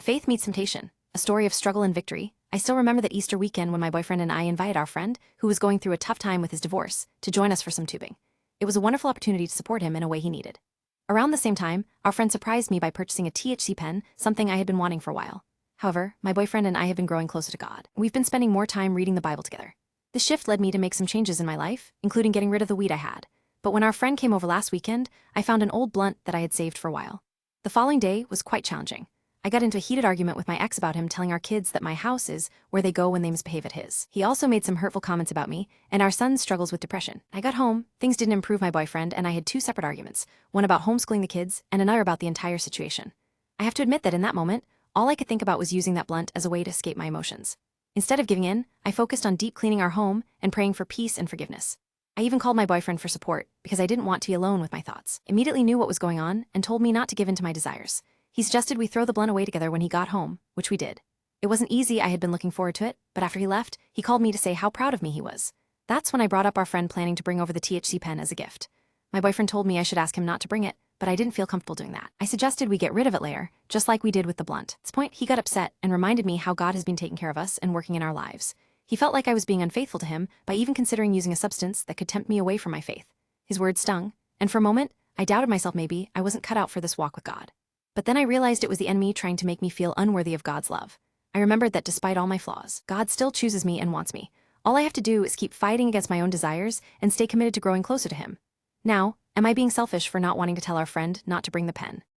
Faith Meets Temptation, a story of struggle and victory. I still remember that Easter weekend when my boyfriend and I invited our friend, who was going through a tough time with his divorce, to join us for some tubing. It was a wonderful opportunity to support him in a way he needed. Around the same time, our friend surprised me by purchasing a THC pen, something I had been wanting for a while. However, my boyfriend and I have been growing closer to God. We've been spending more time reading the Bible together. This shift led me to make some changes in my life, including getting rid of the weed I had. But when our friend came over last weekend, I found an old blunt that I had saved for a while. The following day was quite challenging. I got into a heated argument with my ex about him telling our kids that my house is where they go when they misbehave at his. He also made some hurtful comments about me, and our son struggles with depression. I got home, things didn't improve my boyfriend, and I had two separate arguments, one about homeschooling the kids and another about the entire situation. I have to admit that in that moment, all I could think about was using that blunt as a way to escape my emotions. Instead of giving in, I focused on deep cleaning our home and praying for peace and forgiveness. I even called my boyfriend for support because I didn't want to be alone with my thoughts. Immediately knew what was going on and told me not to give in to my desires. He suggested we throw the blunt away together when he got home, which we did. It wasn't easy, I had been looking forward to it, but after he left, he called me to say how proud of me he was. That's when I brought up our friend planning to bring over the THC pen as a gift. My boyfriend told me I should ask him not to bring it, but I didn't feel comfortable doing that. I suggested we get rid of it later, just like we did with the blunt. At this point, he got upset and reminded me how God has been taking care of us and working in our lives. He felt like I was being unfaithful to him by even considering using a substance that could tempt me away from my faith. His words stung, and for a moment, I doubted myself. Maybe I wasn't cut out for this walk with God. But then I realized it was the enemy trying to make me feel unworthy of God's love. I remembered that despite all my flaws, God still chooses me and wants me. All I have to do is keep fighting against my own desires and stay committed to growing closer to him. Now, am I being selfish for not wanting to tell our friend not to bring the pen?